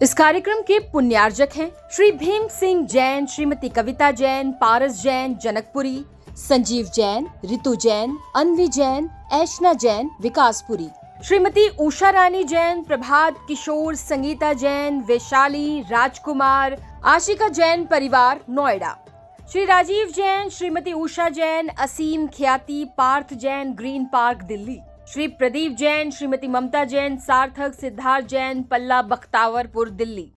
इस कार्यक्रम के पुण्यार्जक हैं श्री भीम सिंह जैन, श्रीमती कविता जैन, पारस जैन, जनकपुरी, संजीव जैन, रितु जैन, अन्वी जैन, ऐशना जैन, विकासपुरी, श्रीमती उषा रानी जैन, प्रभात किशोर, संगीता जैन, वैशाली, राजकुमार, आशिका जैन परिवार, नोएडा, श्री राजीव जैन, श्रीमती उषा जैन, असीम ख्याति, पार्थ जैन, ग्रीन पार्क, दिल्ली, श्री प्रदीप जैन, श्रीमती ममता जैन, सार्थक, सिद्धार्थ जैन, पल्ला, बख्तावरपुर, दिल्ली।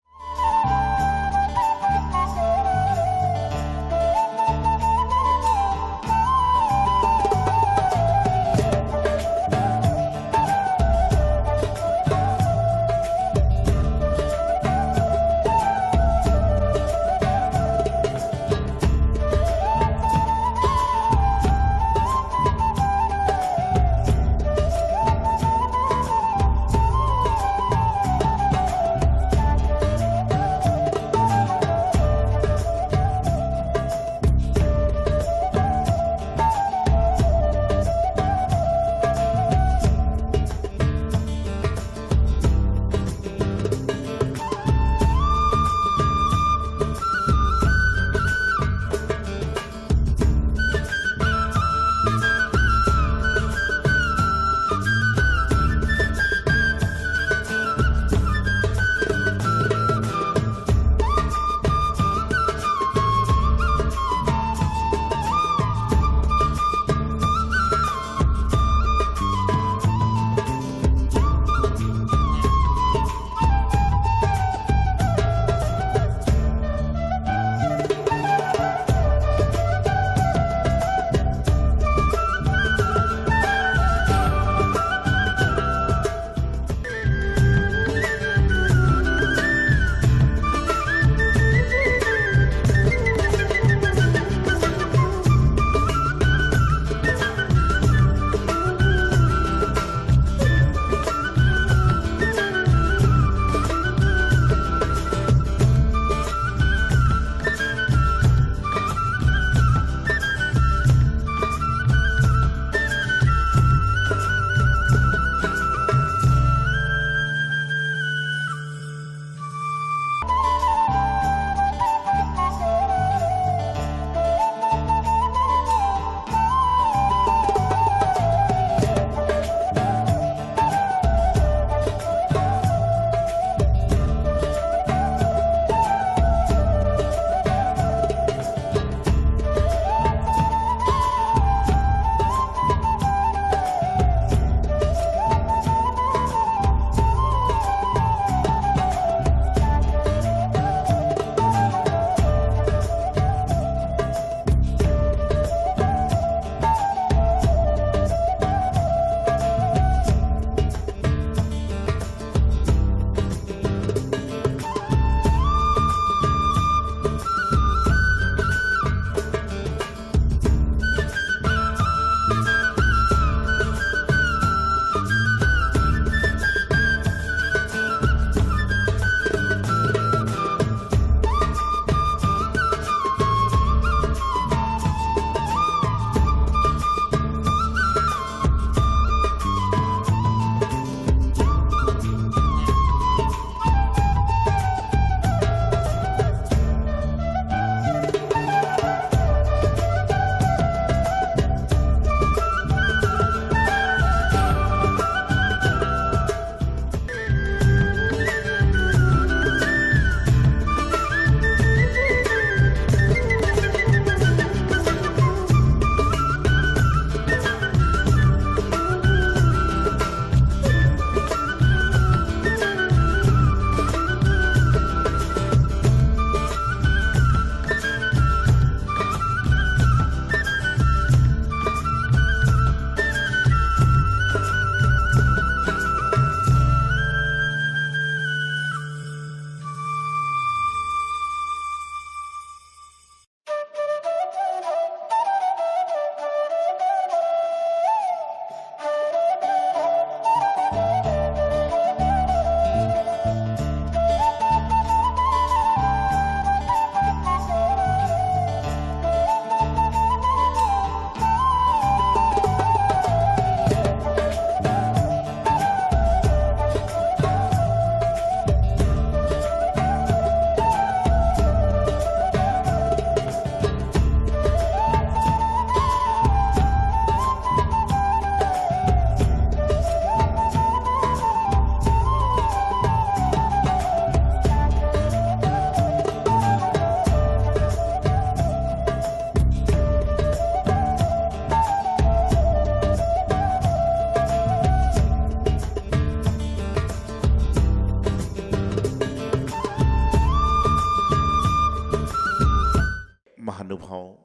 महानुभाव,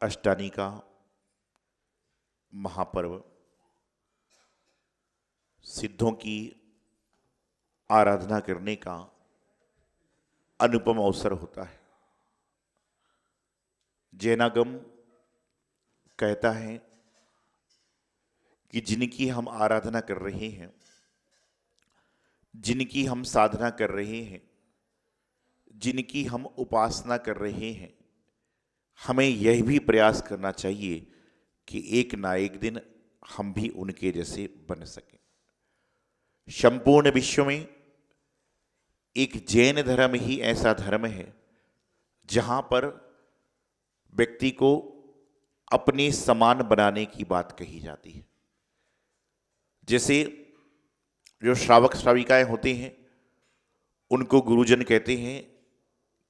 अष्टानी का महापर्व, सिद्धों की आराधना करने का अनुपम अवसर होता है। जैनागम कहता है कि जिनकी हम आराधना कर रहे हैं, जिनकी हम साधना कर रहे हैं, जिनकी हम उपासना कर रहे हैं, हमें यह भी प्रयास करना चाहिए कि एक ना एक दिन हम भी उनके जैसे बन सकें। संपूर्ण विश्व में एक जैन धर्म ही ऐसा धर्म है जहां पर व्यक्ति को अपने समान बनाने की बात कही जाती है। जैसे जो श्रावक श्राविकाएं होते हैं, उनको गुरुजन कहते हैं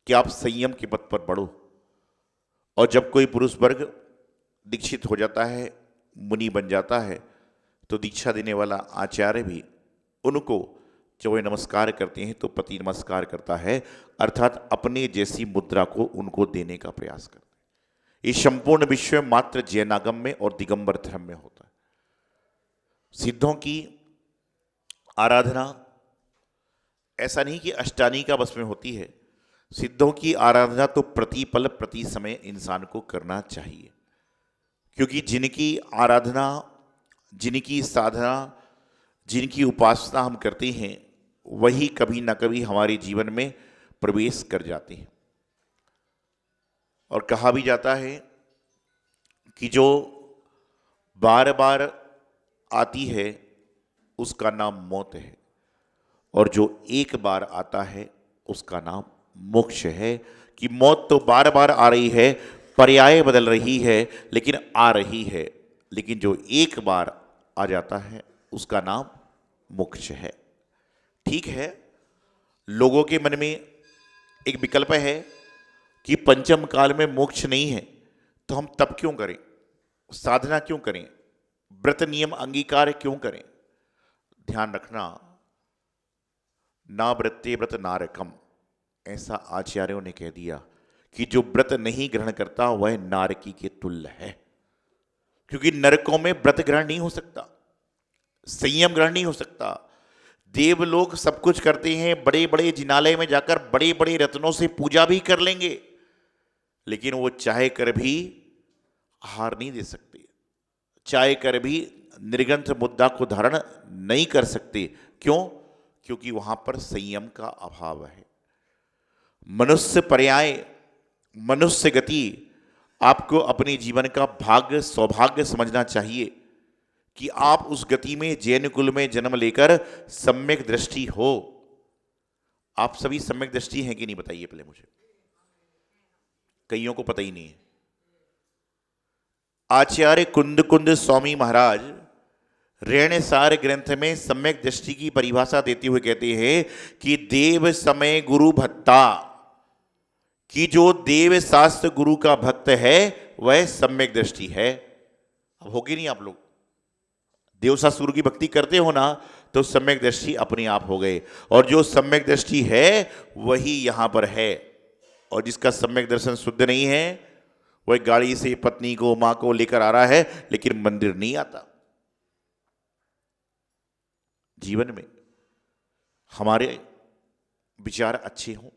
कि आप संयम के पथ पर बढ़ो, और जब कोई पुरुष वर्ग दीक्षित हो जाता है, मुनि बन जाता है, तो दीक्षा देने वाला आचार्य भी उनको जब वे नमस्कार करते हैं तो पति नमस्कार करता है, अर्थात अपने जैसी मुद्रा को उनको देने का प्रयास करता है। ये संपूर्ण विश्व में मात्र जैनागम में और दिगंबर धर्म में होता है। सिद्धों की आराधना ऐसा नहीं कि अष्टानी का बस में होती है। सिद्धों की आराधना तो प्रतिपल प्रति समय इंसान को करना चाहिए, क्योंकि जिनकी आराधना, जिनकी साधना, जिनकी उपासना हम करते हैं, वही कभी ना कभी हमारे जीवन में प्रवेश कर जाते हैं। और कहा भी जाता है कि जो बार बार आती है उसका नाम मौत है, और जो एक बार आता है उसका नाम मोक्ष है। कि मौत तो बार बार आ रही है, पर्याय बदल रही है, लेकिन आ रही है, लेकिन जो एक बार आ जाता है उसका नाम मोक्ष है। ठीक है, लोगों के मन में एक विकल्प है कि पंचम काल में मोक्ष नहीं है, तो हम तप क्यों करें, साधना क्यों करें, व्रत नियम अंगीकार क्यों करें। ध्यान रखना, ना व्रते व्रत नारकम, ऐसा आचार्यों ने कह दिया कि जो व्रत नहीं ग्रहण करता वह नारकी के तुल्य है। क्योंकि नरकों में व्रत ग्रहण नहीं हो सकता, संयम ग्रहण नहीं हो सकता। देव लोग सब कुछ करते हैं, बड़े बड़े जिनालय में जाकर बड़े बड़े रत्नों से पूजा भी कर लेंगे, लेकिन वो चाहे कर भी हार नहीं दे सकते, चाहे कर भी निर्ग्रंथ मुद्दा को धारण नहीं कर सकते। क्यों? क्योंकि वहां पर संयम का अभाव है। मनुष्य पर्याय, मनुष्य गति आपको अपने जीवन का भाग्य, सौभाग्य समझना चाहिए कि आप उस गति में, जैन कुल में जन्म लेकर सम्यक दृष्टि हो। आप सभी सम्यक दृष्टि हैं कि नहीं, बताइए पहले मुझे। कईयों को पता ही नहीं है। आचार्य कुंद कुंद स्वामी महाराज रेणसार ग्रंथ में सम्यक दृष्टि की परिभाषा देते हुए कहते हैं कि देव समय गुरु भक्ता, कि जो देव शास्त्र गुरु का भक्त है वह सम्यक दृष्टि है। अब होगी नहीं, आप लोग देव शास्त्र गुरु की भक्ति करते हो ना, तो सम्यक दृष्टि अपने आप हो गए। और जो सम्यक दृष्टि है वही यहां पर है, और जिसका सम्यक दर्शन शुद्ध नहीं है वह गाड़ी से पत्नी को, मां को लेकर आ रहा है, लेकिन मंदिर नहीं आता। जीवन में हमारे विचार अच्छे हों,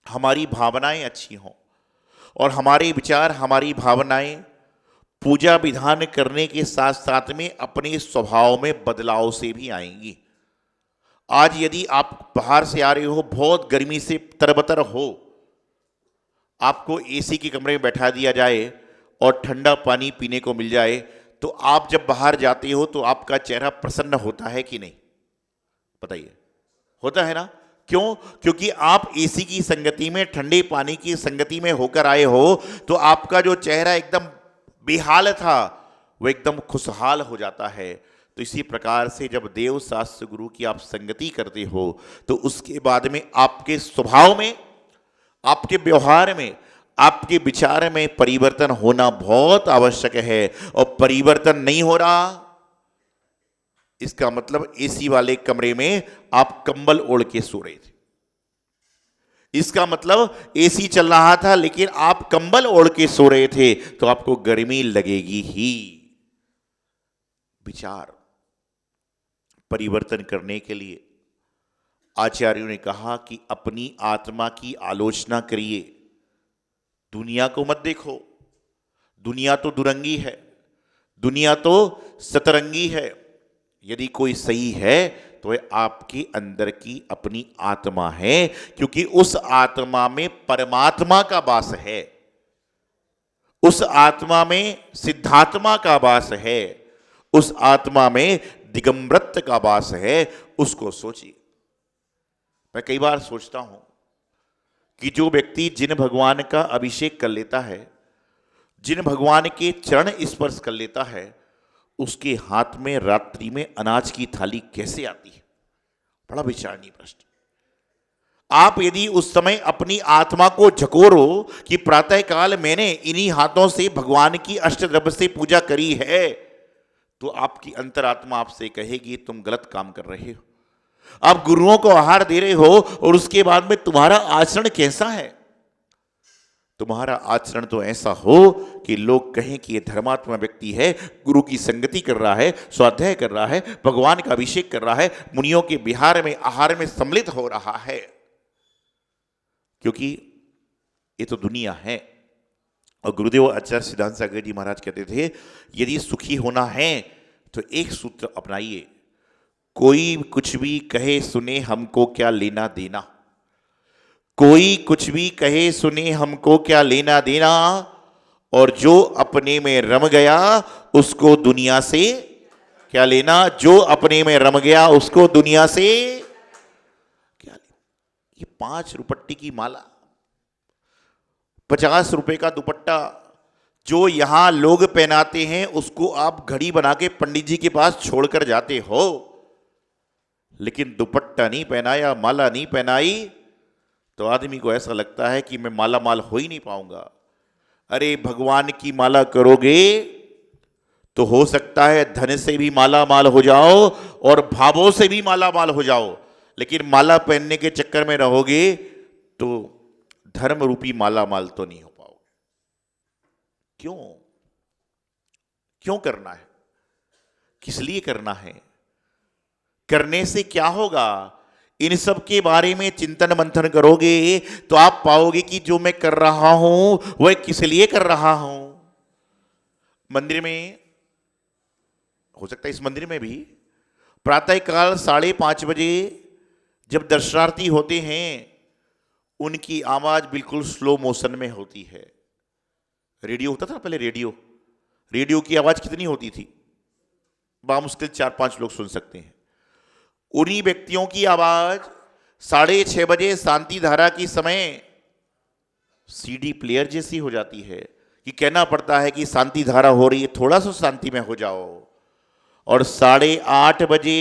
हमारी भावनाएं अच्छी हों, और हमारे विचार, हमारी भावनाएं पूजा विधान करने के साथ साथ में अपने स्वभाव में बदलाव से भी आएंगी। आज यदि आप बाहर से आ रहे हो, बहुत गर्मी से तरबतर हो, आपको एसी के कमरे में बैठा दिया जाए और ठंडा पानी पीने को मिल जाए, तो आप जब बाहर जाते हो तो आपका चेहरा प्रसन्न होता है कि नहीं, बताइए। होता है ना? क्यों? क्योंकि आप एसी की संगति में, ठंडे पानी की संगति में होकर आए हो, तो आपका जो चेहरा एकदम बेहाल था वो एकदम खुशहाल हो जाता है। तो इसी प्रकार से जब देव शास्त्र गुरु की आप संगति करते हो, तो उसके बाद में आपके स्वभाव में, आपके व्यवहार में, आपके विचार में परिवर्तन होना बहुत आवश्यक है। और परिवर्तन नहीं हो रहा, इसका मतलब एसी वाले कमरे में आप कंबल ओढ़ के सो रहे थे। इसका मतलब एसी चल रहा था लेकिन आप कंबल ओढ़ के सो रहे थे तो आपको गर्मी लगेगी ही। विचार परिवर्तन करने के लिए आचार्यों ने कहा कि अपनी आत्मा की आलोचना करिए, दुनिया को मत देखो। दुनिया तो दुरंगी है, दुनिया तो सतरंगी है। यदि कोई सही है तो वह आपके अंदर की अपनी आत्मा है, क्योंकि उस आत्मा में परमात्मा का वास है, उस आत्मा में सिद्धात्मा का वास है, उस आत्मा में दिगंबरत्व का वास है। उसको सोचिए। मैं कई बार सोचता हूं कि जो व्यक्ति जिन भगवान का अभिषेक कर लेता है, जिन भगवान के चरण स्पर्श कर लेता है, उसके हाथ में रात्रि में अनाज की थाली कैसे आती है? बड़ा विचारणीय प्रश्न। आप यदि उस समय अपनी आत्मा को झकोरो कि प्रातःकाल मैंने इन्हीं हाथों से भगवान की अष्टद्रव्य से पूजा करी है, तो आपकी अंतरात्मा आपसे कहेगी तुम गलत काम कर रहे हो। आप गुरुओं को आहार दे रहे हो और उसके बाद में तुम्हारा आचरण कैसा है? तुम्हारा आचरण तो ऐसा हो कि लोग कहें कि यह धर्मात्मा व्यक्ति है, गुरु की संगति कर रहा है, स्वाध्याय कर रहा है, भगवान का अभिषेक कर रहा है, मुनियों के विहार में आहार में सम्मिलित हो रहा है। क्योंकि ये तो दुनिया है। और गुरुदेव आचार्य सिद्धांत सागर जी महाराज कहते थे, यदि सुखी होना है तो एक सूत्र अपनाइए, कोई कुछ भी कहे सुने हमको क्या लेना देना। कोई कुछ भी कहे सुने हमको क्या लेना देना, और जो अपने में रम गया उसको दुनिया से क्या लेना। जो अपने में रम गया उसको दुनिया से क्या लेना। ये 5 रुपट्टी की माला, 50 रुपए का दुपट्टा जो यहां लोग पहनाते हैं, उसको आप घड़ी बना के पंडित जी के पास छोड़कर जाते हो, लेकिन दुपट्टा नहीं पहनाया, माला नहीं पहनाई, तो आदमी को ऐसा लगता है कि मैं माला माल हो ही नहीं पाऊंगा। अरे भगवान की माला करोगे तो हो सकता है धन से भी माला माल हो जाओ और भावों से भी माला माल हो जाओ, लेकिन माला पहनने के चक्कर में रहोगे तो धर्म रूपी माला माल तो नहीं हो पाओगे। क्यों? क्यों करना है? किस लिए करना है? करने से क्या होगा? इन सब के बारे में चिंतन मंथन करोगे तो आप पाओगे कि जो मैं कर रहा हूं वह किस लिए कर रहा हूं। मंदिर में हो सकता है, इस मंदिर में भी प्रातःकाल 5:30 बजे जब दर्शनार्थी होते हैं, उनकी आवाज बिल्कुल स्लो मोशन में होती है। रेडियो होता था ना पहले, रेडियो की आवाज कितनी होती थी? बामुश्किल 4-5 लोग सुन सकते हैं। उन्हीं व्यक्तियों की आवाज 6:30 बजे शांति धारा की समय सीडी प्लेयर जैसी हो जाती है कि कहना पड़ता है कि शांति धारा हो रही है, थोड़ा सा शांति में हो जाओ। और 8:30 बजे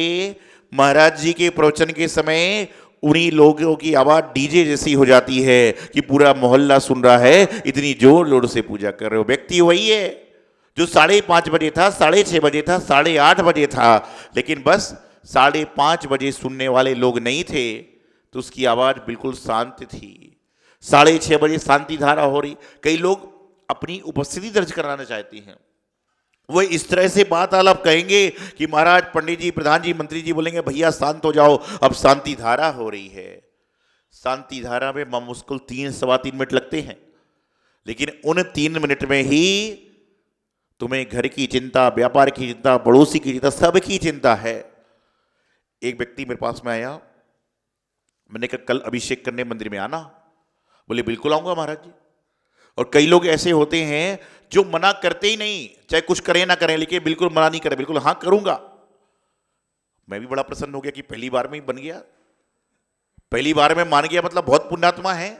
महाराज जी के प्रवचन के समय उन्हीं लोगों की आवाज डीजे जैसी हो जाती है कि पूरा मोहल्ला सुन रहा है, इतनी जोर लोर से पूजा कर रहे हो। व्यक्ति वही है जो 5:30 बजे था, 6:30 बजे था, 8:30 बजे था, लेकिन बस 5:30 बजे सुनने वाले लोग नहीं थे तो उसकी आवाज बिल्कुल शांत थी। 6:30 बजे शांति धारा हो रही। कई लोग अपनी उपस्थिति दर्ज कराना चाहते हैं, वो इस तरह से बात आलाप कहेंगे कि महाराज, पंडित जी, प्रधान जी, मंत्री जी बोलेंगे भैया शांत हो जाओ, अब शांति धारा हो रही है। शांति धारा में मुश्किल 3-3.25 मिनट लगते हैं, लेकिन उन 3 मिनट में ही तुम्हें घर की चिंता, व्यापार की चिंता, पड़ोसी की चिंता, सबकी चिंता है। एक व्यक्ति मेरे पास में आया, मैंने कहा कल अभिषेक करने मंदिर में आना। बोले बिल्कुल आऊंगा महाराज जी। और कई लोग ऐसे होते हैं जो मना करते ही नहीं, चाहे कुछ करें ना करें, लेकिन बिल्कुल मना नहीं करें, बिल्कुल हाँ करूंगा। मैं भी बड़ा प्रसन्न हो गया कि पहली बार में ही बन गया, पहली बार में मान गया, मतलब बहुत पुण्यात्मा है।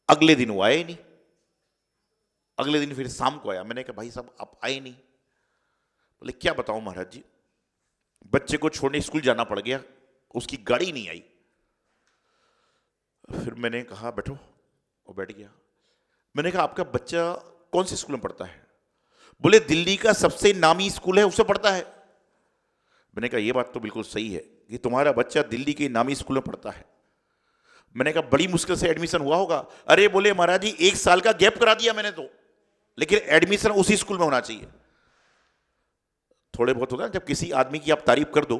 अगले दिन वो आए ही नहीं। अगले दिन फिर शाम को आया, मैंने कहा भाई साहब आप आए नहीं। बोले क्या बताऊं महाराज जी, बच्चे को छोड़ने स्कूल जाना पड़ गया, उसकी गाड़ी नहीं आई। फिर मैंने कहा बैठो, वो बैठ गया। मैंने कहा आपका बच्चा कौन से स्कूल में पढ़ता है? बोले दिल्ली का सबसे नामी स्कूल है उससे पढ़ता है। मैंने कहा ये बात तो बिल्कुल सही है कि तुम्हारा बच्चा दिल्ली के नामी स्कूल में पढ़ता है। मैंने कहा बड़ी मुश्किल से एडमिशन हुआ होगा। अरे बोले महाराज जी 1 साल का गैप करा दिया मैंने तो, लेकिन एडमिशन उसी स्कूल में होना चाहिए। थोड़े बहुत होता है जब किसी आदमी की आप तारीफ कर दो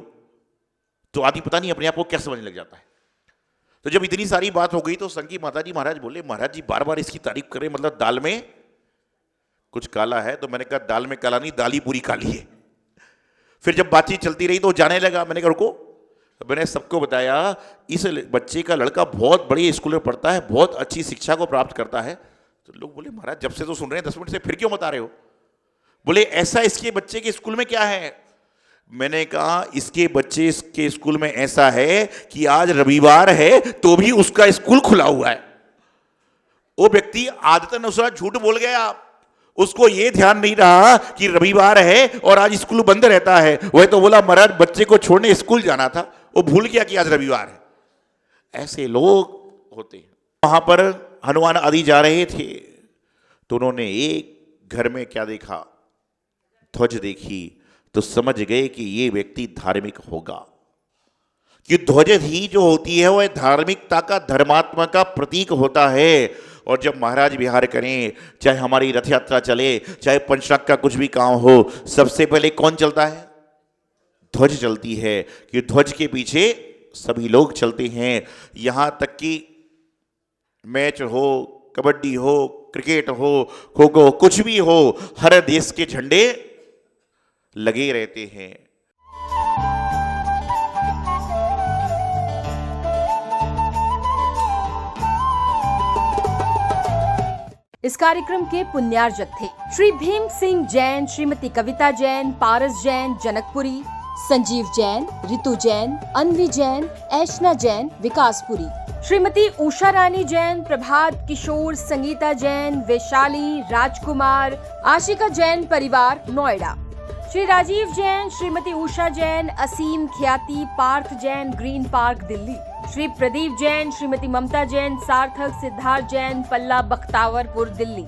तो आदमी पता नहीं अपने आप को क्या समझने लग जाता है। तो जब इतनी सारी बात हो गई तो संगी माता जी महाराज बोले महाराज जी बार बार इसकी तारीफ करें, मतलब दाल में कुछ काला है। तो मैंने कहा दाल में काला नहीं, दाल ही पूरी काली है। फिर जब बातचीत चलती रही तो जाने लगा। मैंने कहा रुको, मैंने सबको बताया इस बच्चे का लड़का बहुत बड़ी स्कूल में पढ़ता है, बहुत अच्छी शिक्षा को प्राप्त करता है। तो लोग बोले महाराज जब से तो सुन रहे हैं 10 मिनट से, फिर क्यों बता रहे हो? बोले ऐसा इसके बच्चे के स्कूल में क्या है? मैंने कहा इसके बच्चे के स्कूल में ऐसा है कि आज रविवार है तो भी उसका स्कूल खुला हुआ है। वो व्यक्ति आदतन उसका झूठ बोल गया, उसको ये ध्यान नहीं रहा कि रविवार है और आज स्कूल बंद रहता है। वह तो बोला महाराज बच्चे को छोड़ने स्कूल जाना था, वो भूल गया कि आज रविवार है। ऐसे लोग होते हैं। वहां पर हनुमान आदि जा रहे थे तो उन्होंने एक घर में क्या देखा, ध्वज देखी, तो समझ गए कि ये व्यक्ति धार्मिक होगा। कि ध्वज ही जो होती है वह धार्मिकता का, धर्मात्मा का प्रतीक होता है। और जब महाराज विहार करें, चाहे हमारी रथ यात्रा चले, चाहे पंचनाग का कुछ भी काम हो, सबसे पहले कौन चलता है? ध्वज चलती है। कि ध्वज के पीछे सभी लोग चलते हैं। यहां तक कि मैच हो, कबड्डी हो, क्रिकेट हो, खो खो, कुछ भी हो, हर देश के झंडे लगे रहते हैं। इस कार्यक्रम के पुण्यार्जक थे श्री भीम सिंह जैन, श्रीमती कविता जैन, पारस जैन जनकपुरी, संजीव जैन, रितु जैन, अन्वी जैन, ऐशना जैन विकासपुरी, श्रीमती उषा रानी जैन, प्रभात किशोर, संगीता जैन, वैशाली, राजकुमार, आशिका जैन परिवार नोएडा, श्री राजीव जैन, श्रीमती उषा जैन, असीम ख्याति, पार्थ जैन, ग्रीन पार्क दिल्ली, श्री प्रदीप जैन, श्रीमती ममता जैन, सार्थक, सिद्धार्थ जैन, पल्ला बख्तावरपुर दिल्ली।